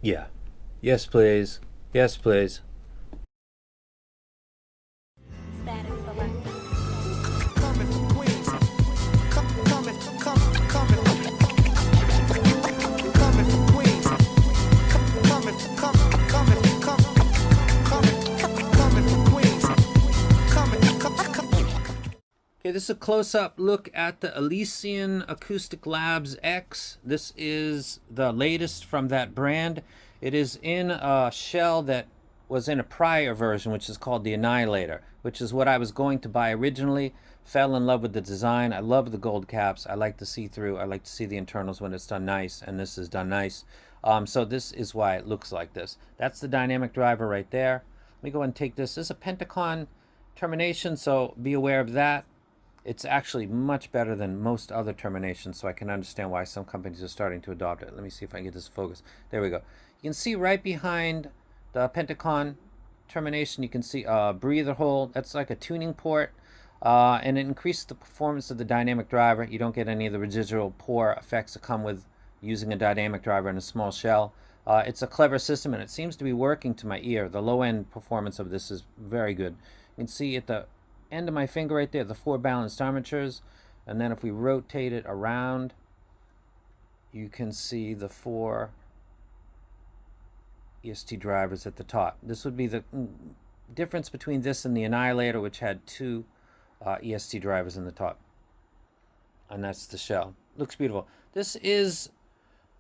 Yeah. Yes, please. Yes, please. Okay, this is a close-up look at the Elysian Acoustic Labs X. This is the latest from that brand. It is in a shell that was in a prior version, which is called the Annihilator, which is what I was going to buy originally. Fell in love with the design. I love the gold caps. I like the see-through. I like to see the internals when it's done nice, and this is done nice. So this is why it looks like this. That's the dynamic driver right there. Let me go ahead and take this. This is a Pentacon termination, so be aware of that. It's actually much better than most other terminations, so I can understand why some companies are starting to adopt it. Let me see if I can get this focus. There we go. You can see right behind the Pentacon termination, you can see a breather hole. That's like a tuning port, and it increases the performance of the dynamic driver. You don't get any of the residual poor effects that come with using a dynamic driver in a small shell. It's a clever system, and it seems to be working to my ear. The low-end performance of this is very good. You can see at the end of my finger right there, the 4 balanced armatures, and then if we rotate it around, you can see the 4 EST drivers at the top. This would be the difference between this and the Annihilator, which had 2 EST drivers in the top, and that's the shell. Looks beautiful. This is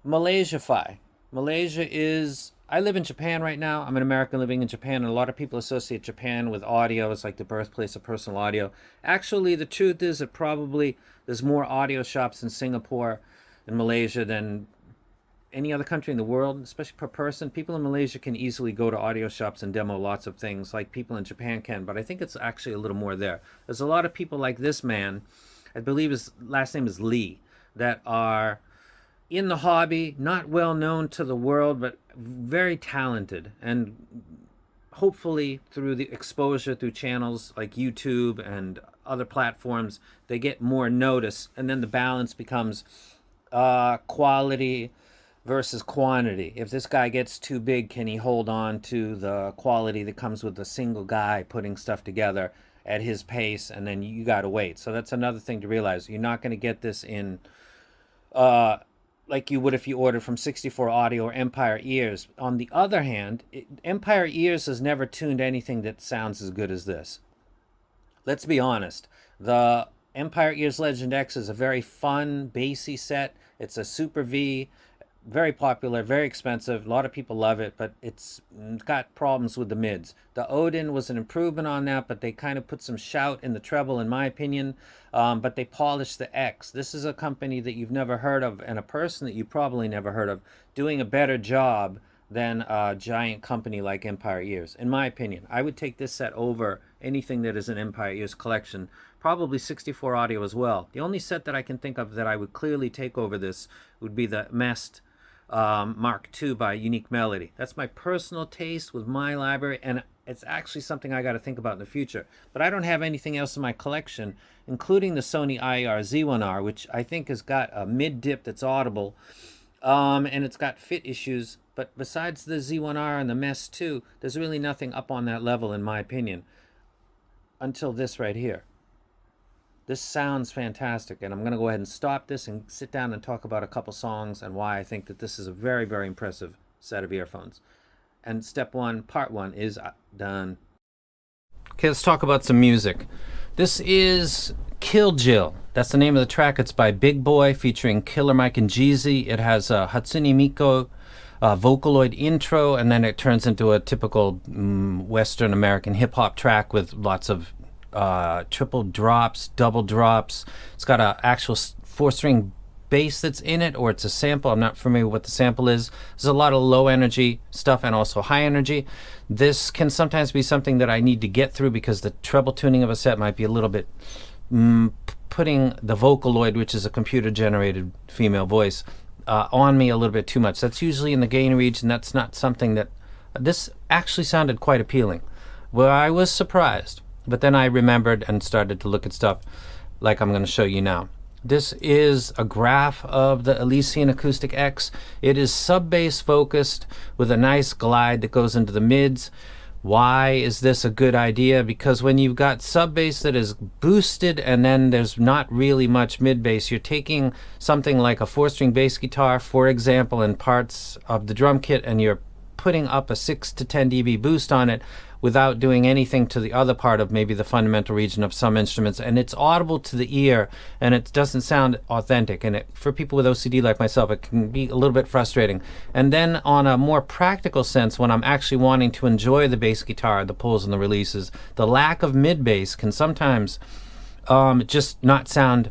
Malaysia-fi. Malaysia is, I live in Japan right now. I'm an American living in Japan, and a lot of people associate Japan with audio. It's like the birthplace of personal audio. Actually, the truth is that probably there's more audio shops in Singapore and Malaysia than any other country in the world, especially per person. People in Malaysia can easily go to audio shops and demo lots of things like people in Japan can, but I think it's actually a little more there. There's a lot of people like this man, I believe his last name is Lee, that are in the hobby, not well known to the world, but very talented, and hopefully through the exposure through channels like YouTube and other platforms, they get more notice, and then the balance becomes quality versus quantity. If this guy gets too big, can he hold on to the quality that comes with a single guy putting stuff together at his pace, and then you gotta wait. So that's another thing to realize. You're not going to get this in like you would if you ordered from 64 Audio or Empire Ears. On the other hand, Empire Ears has never tuned anything that sounds as good as this. Let's be honest. The Empire Ears Legend X is a very fun, bassy set. It's a Super V, very popular, very expensive. A lot of people love it, but it's got problems with the mids. The Odin was an improvement on that, but they kind of put some shout in the treble, in my opinion. But they polished the X. This is a company that you've never heard of, and a person that you probably never heard of, doing a better job than a giant company like Empire Ears. In my opinion, I would take this set over anything that is an Empire Ears collection. Probably 64 Audio as well. The only set that I can think of that I would clearly take over this would be the MEST Mark II by Unique Melody. That's my personal taste with my library, and it's actually something I got to think about in the future. But I don't have anything else in my collection, including the Sony IER Z1R, which I think has got a mid-dip that's audible, and it's got fit issues. But besides the Z1R and the MEST II, there's really nothing up on that level, in my opinion, until this right here. This sounds fantastic, and I'm going to go ahead and stop this and sit down and talk about a couple songs and why I think that this is a very, very impressive set of earphones. And step one, part one, is done. Okay, let's talk about some music. This is Kill Jill. That's the name of the track. It's by Big Boy featuring Killer Mike and Jeezy. It has a Hatsune Miku Vocaloid intro, and then it turns into a typical Western American hip-hop track with lots of triple drops, double drops. It's got an actual 4-string bass that's in it, or it's a sample. I'm not familiar with what the sample is. There's a lot of low energy stuff and also high energy. This can sometimes be something that I need to get through because the treble tuning of a set might be a little bit putting the Vocaloid, which is a computer generated female voice, on me a little bit too much. That's usually in the gain region. That's not something that this actually sounded quite appealing. Well, I was surprised. But then I remembered and started to look at stuff like I'm going to show you now. This is a graph of the Elysian Acoustic X. It is sub-bass focused with a nice glide that goes into the mids. Why is this a good idea? Because when you've got sub-bass that is boosted and then there's not really much mid-bass, you're taking something like a 4-string bass guitar, for example, in parts of the drum kit, and you're putting up a 6 to 10 dB boost on it without doing anything to the other part of maybe the fundamental region of some instruments, and it's audible to the ear and it doesn't sound authentic, and for people with OCD like myself, it can be a little bit frustrating. And then on a more practical sense, when I'm actually wanting to enjoy the bass guitar, the pulls and the releases, the lack of mid bass can sometimes just not sound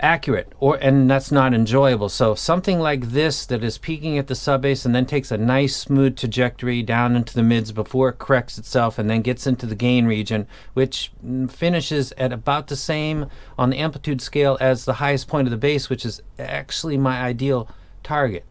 accurate, and that's not enjoyable. So something like this that is peaking at the sub bass and then takes a nice smooth trajectory down into the mids before it corrects itself and then gets into the gain region, which finishes at about the same on the amplitude scale as the highest point of the bass, which is actually my ideal target.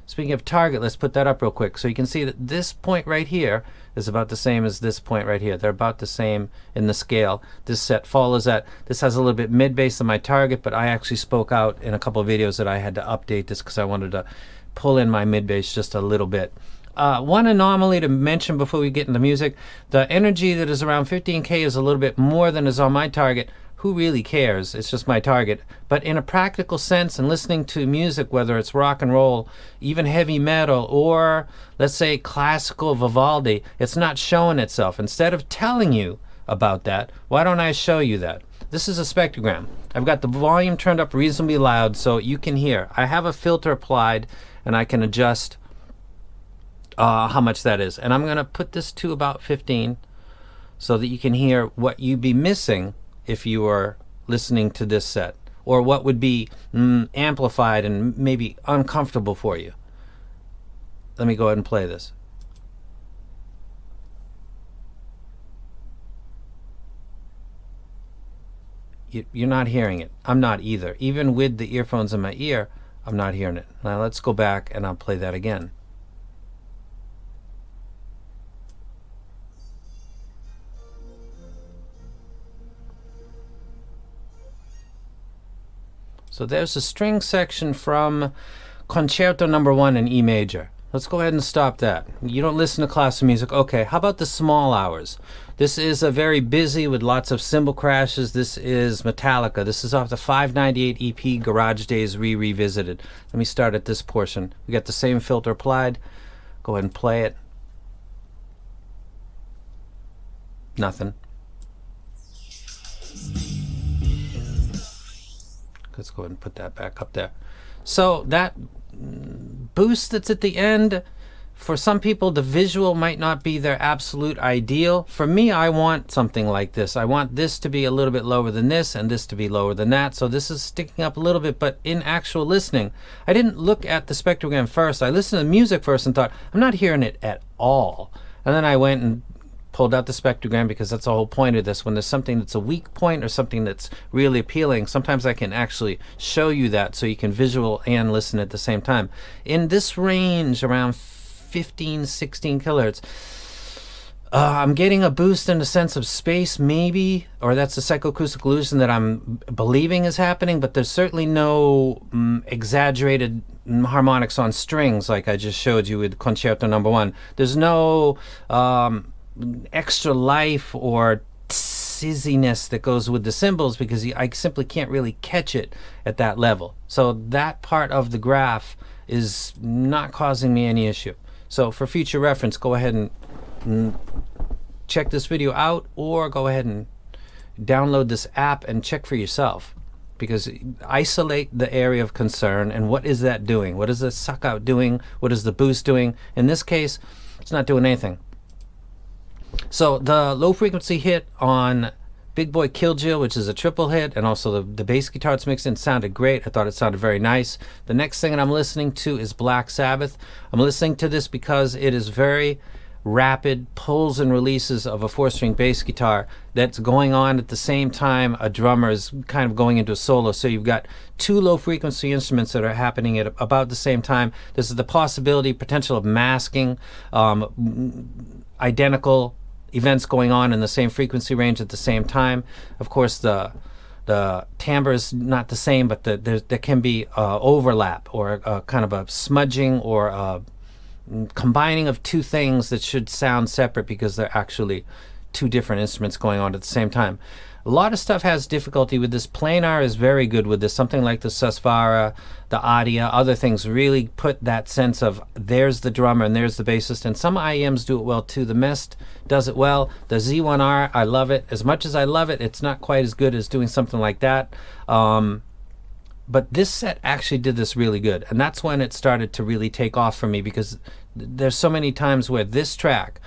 Speaking of target, let's put that up real quick so you can see that this point right here is about the same as this point right here. They're about the same in the scale. This set follows that. This has a little bit mid-bass than my target, but I actually spoke out in a couple of videos that I had to update this because I wanted to pull in my mid-bass just a little bit. One anomaly to mention before we get into music, the energy that is around 15K is a little bit more than is on my target. Who really cares? It's just my target. But in a practical sense, and listening to music, whether it's rock and roll, even heavy metal, or let's say classical Vivaldi, it's not showing itself. Instead of telling you about that, why don't I show you that? This is a spectrogram. I've got the volume turned up reasonably loud so you can hear. I have a filter applied and I can adjust how much that is. And I'm going to put this to about 15 so that you can hear what you'd be missing if you are listening to this set, or what would be amplified and maybe uncomfortable for you. Let me go ahead and play this. You're not hearing it. I'm not either. Even with the earphones in my ear, I'm not hearing it. Now let's go back and I'll play that again. So there's a string section from Concerto No. 1 in E major. Let's go ahead and stop that. You don't listen to classical music. Okay, how about the small hours? This is a very busy with lots of cymbal crashes. This is Metallica. This is off the 598 EP Garage Days Revisited. Let me start at this portion. We got the same filter applied. Go ahead and play it. Nothing. Let's go ahead and put that back up there. So that boost that's at the end, for some people the visual might not be their absolute ideal. For me, I want something like this. I want this to be a little bit lower than this and this to be lower than that. So this is sticking up a little bit, but in actual listening, I didn't look at the spectrogram first. I listened to the music first and thought, I'm not hearing it at all. And then I went and pulled out the spectrogram, because that's the whole point of this. When there's something that's a weak point or something that's really appealing, sometimes I can actually show you that so you can visual and listen at the same time. In this range around 15, 16 kilohertz, I'm getting a boost in the sense of space, maybe, or that's a psychoacoustic illusion that I'm believing is happening, but there's certainly no exaggerated harmonics on strings like I just showed you with Concerto No. 1. There's no extra life or sizziness that goes with the cymbals, because I simply can't really catch it at that level. So that part of the graph is not causing me any issue. So for future reference, go ahead and check this video out, or go ahead and download this app and check for yourself, because isolate the area of concern and what is that doing? What is the suck out doing? What is the boost doing? In this case, it's not doing anything. So the low frequency hit on Big Boy Kill Jill, which is a triple hit, and also the bass guitar it's mixed in, sounded great. I thought it sounded very nice. The next thing that I'm listening to is Black Sabbath. I'm listening to this because it is very rapid pulls and releases of a 4-string bass guitar that's going on at the same time a drummer is kind of going into a solo. So you've got two low frequency instruments that are happening at about the same time. This is the possibility, potential of masking identical events going on in the same frequency range at the same time. Of course, the the timbre is not the same, but there can be overlap or kind of a smudging or a combining of two things that should sound separate because they're actually two different instruments going on at the same time. A lot of stuff has difficulty with this. Planar is very good with this. Something like the SUSVARA, the Adia, other things really put that sense of there's the drummer and there's the bassist. And some IEMs do it well too. The MEST does it well. The Z1R, I love it. As much as I love it, it's not quite as good as doing something like that. But this set actually did this really good. And that's when it started to really take off for me, because there's so many times where this track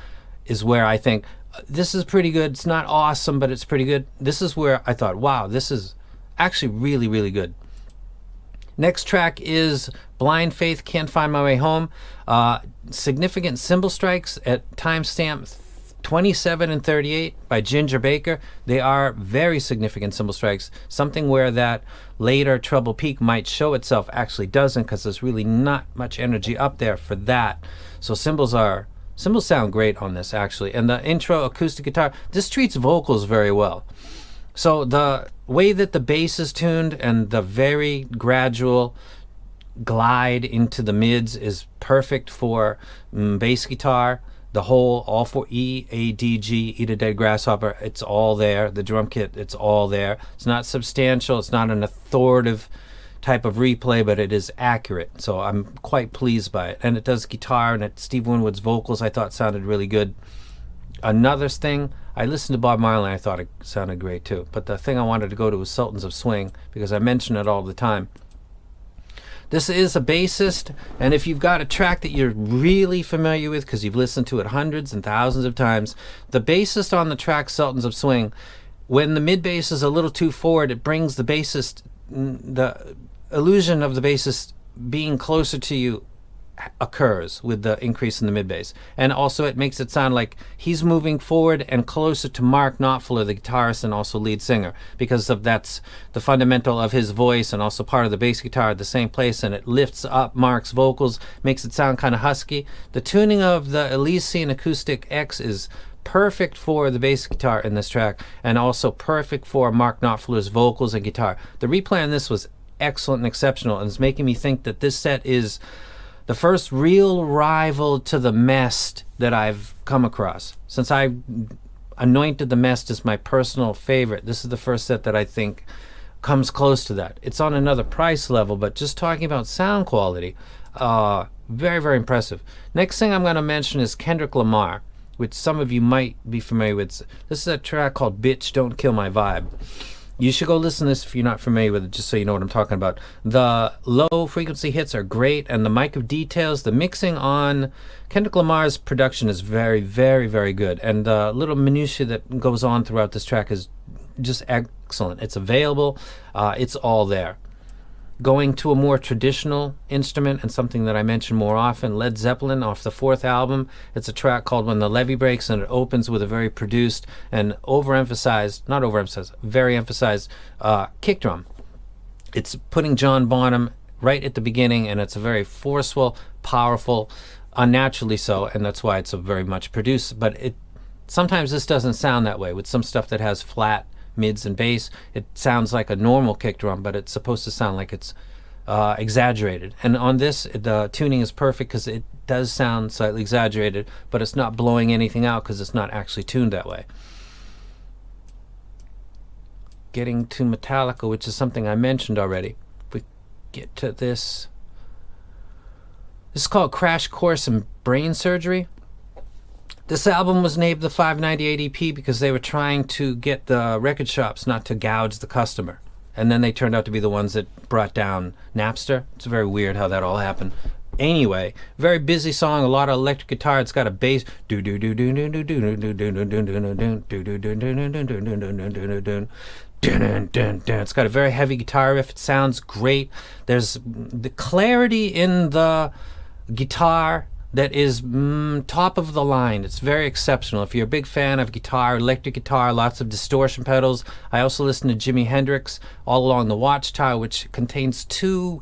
is where I think, this is pretty good. It's not awesome, but it's pretty good. This is where I thought, wow, this is actually really, really good. Next track is Blind Faith, Can't Find My Way Home. Significant cymbal strikes at timestamp 27 and 38 by Ginger Baker. They are very significant cymbal strikes. Something where that later treble peak might show itself actually doesn't, because there's really not much energy up there for that. So cymbals sound great on this, actually. And the intro acoustic guitar, this treats vocals very well. So the way that the bass is tuned and the very gradual glide into the mids is perfect for bass guitar. The whole, all four, E, A, D, G, E to Dead Grasshopper, it's all there. The drum kit, it's all there. It's not substantial. It's not an authoritative type of replay, but it is accurate. So I'm quite pleased by it. And it does guitar, and Steve Winwood's vocals I thought sounded really good. Another thing, I listened to Bob Marley and I thought it sounded great too. But the thing I wanted to go to was Sultans of Swing, because I mention it all the time. This is a bassist, and if you've got a track that you're really familiar with because you've listened to it hundreds and thousands of times, the bassist on the track Sultans of Swing, when the mid bass is a little too forward, it brings the bassist, the illusion of the bassist being closer to you occurs with the increase in the mid bass. And also it makes it sound like he's moving forward and closer to Mark Knopfler, the guitarist and also lead singer, because of that's the fundamental of his voice and also part of the bass guitar at the same place, and it lifts up Mark's vocals, makes it sound kind of husky. The tuning of the Elysian Acoustic X is perfect for the bass guitar in this track, and also perfect for Mark Knopfler's vocals and guitar. The replay on this was excellent and exceptional, and it's making me think that this set is the first real rival to the MEST that I've come across. Since I anointed the MEST as my personal favorite, this is the first set that I think comes close to that. It's on another price level, but just talking about sound quality, very, very impressive. Next thing I'm going to mention is Kendrick Lamar, which some of you might be familiar with. This is a track called Bitch, Don't Kill My Vibe. You should go listen to this if you're not familiar with it, just so you know what I'm talking about. The low frequency hits are great, and the mic of details, the mixing on Kendrick Lamar's production is very, very, very good. And the little minutiae that goes on throughout this track is just excellent. It's available. It's all there. Going to a more traditional instrument, and something that I mention more often, Led Zeppelin off the 4th album. It's a track called When the Levee Breaks, and it opens with a very produced and very emphasized kick drum. It's putting John Bonham right at the beginning, and it's a very forceful, powerful, unnaturally so, and that's why it's a very much produced. But sometimes this doesn't sound that way with some stuff that has flat mids and bass. It sounds like a normal kick drum, but it's supposed to sound like it's exaggerated. And on this, the tuning is perfect because it does sound slightly exaggerated, but it's not blowing anything out because it's not actually tuned that way. Getting to Metallica, which is something I mentioned already. If we get to this, this is called Crash Course in Brain Surgery. This album was named the 598 EP because they were trying to get the record shops not to gouge the customer. And then they turned out to be the ones that brought down Napster. It's very weird how that all happened. Anyway, very busy song, a lot of electric guitar. It's got a bass. It's got a very heavy guitar riff. It sounds great. There's the clarity in the guitar that is top of the line. It's very exceptional. If you're a big fan of guitar, electric guitar, lots of distortion pedals. I also listen to Jimi Hendrix, All Along the Watchtower, which contains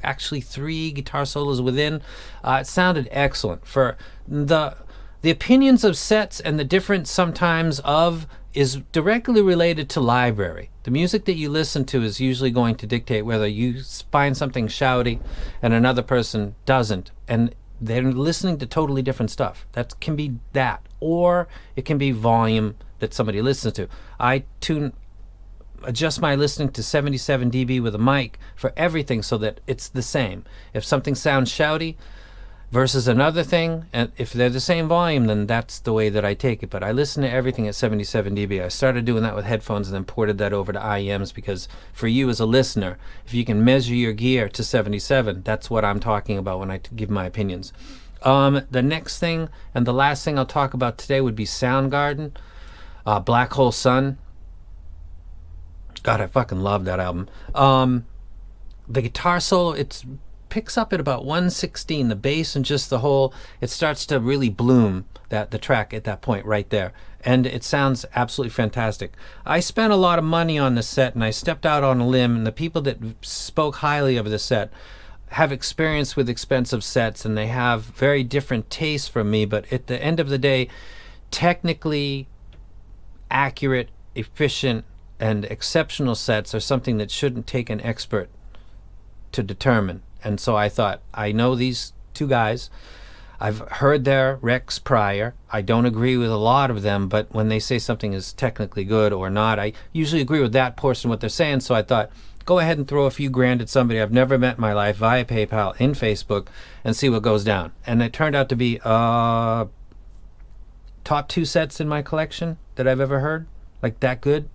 actually three guitar solos within. It sounded excellent. For the opinions of sets and the difference sometimes of is directly related to library. The music that you listen to is usually going to dictate whether you find something shouty and another person doesn't, and they're listening to totally different stuff. That can be that, or it can be volume that somebody listens to. I adjust my listening to 77 dB with a mic for everything so that it's the same. If something sounds shouty versus another thing, and if they're the same volume, then that's the way that I take it. But I listen to everything at 77 dB. I started doing that with headphones and then ported that over to IEMs, because for you as a listener, if you can measure your gear to 77, that's what I'm talking about when I give my opinions. The next thing and the last thing I'll talk about today would be Soundgarden, Black Hole Sun. God, I fucking love that album. The guitar solo, it's picks up at about 1/16, the bass and just the whole, it starts to really bloom, the track at that point right there, and it sounds absolutely fantastic. I spent a lot of money on this set, and I stepped out on a limb, and the people that spoke highly of the set have experience with expensive sets, and they have very different tastes from me, but at the end of the day, technically accurate, efficient, and exceptional sets are something that shouldn't take an expert to determine. And so I thought, I know these two guys. I've heard their recs prior. I don't agree with a lot of them, but when they say something is technically good or not, I usually agree with that portion of what they're saying. So I thought, go ahead and throw a few grand at somebody I've never met in my life via PayPal in Facebook and see what goes down. And it turned out to be top 2 sets in my collection that I've ever heard, like that good.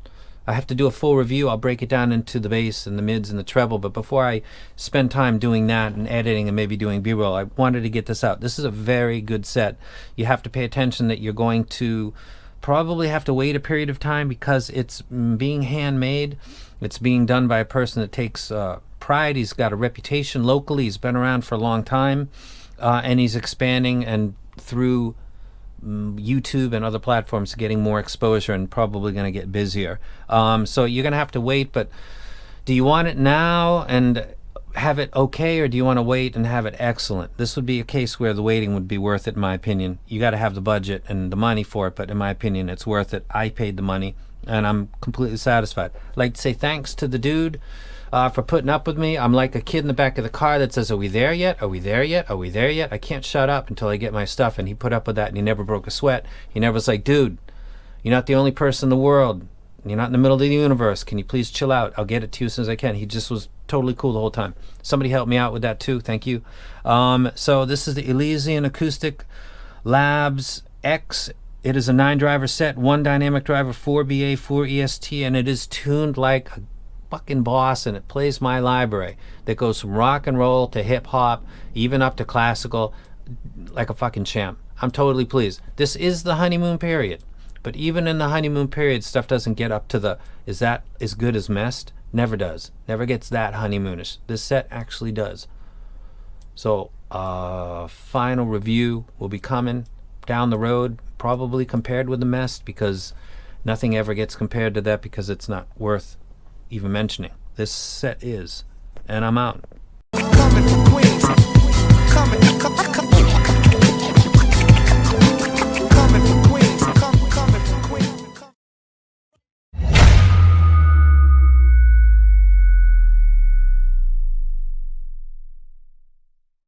I have to do a full review. I'll break it down into the bass and the mids and the treble. But before I spend time doing that and editing and maybe doing B-roll, I wanted to get this out. This is a very good set. You have to pay attention that you're going to probably have to wait a period of time because it's being handmade. It's being done by a person that takes pride. He's got a reputation locally. He's been around for a long time, and he's expanding, and through YouTube and other platforms getting more exposure and probably going to get busier. So you're going to have to wait, but do you want it now and have it okay, or do you want to wait and have it excellent? This would be a case where the waiting would be worth it, in my opinion. You got to have the budget and the money for it, but in my opinion, it's worth it. I paid the money, and I'm completely satisfied. I'd like to say thanks to the dude for putting up with me. I'm like a kid in the back of the car that says, are we there yet? Are we there yet? Are we there yet? I can't shut up until I get my stuff. And he put up with that, and he never broke a sweat. He never was like, dude, you're not the only person in the world. You're not in the middle of the universe. Can you please chill out? I'll get it to you as soon as I can. He just was totally cool the whole time. Somebody helped me out with that too. Thank you. So this is the Elysian Acoustic Labs X. It is a 9-driver set, 1 dynamic driver, 4 BA, 4 EST, and it is tuned like a fucking boss, and it plays my library that goes from rock and roll to hip hop, even up to classical, like a fucking champ. I'm totally pleased. This is the honeymoon period, but even in the honeymoon period, stuff doesn't get up to the, is that as good as MEST? Never does. Never gets that honeymoonish. This set actually does. So final review will be coming down the road, probably compared with the MEST, because nothing ever gets compared to that, because it's not worth even mentioning. This set is, and I'm out. Coming from Queens. Coming.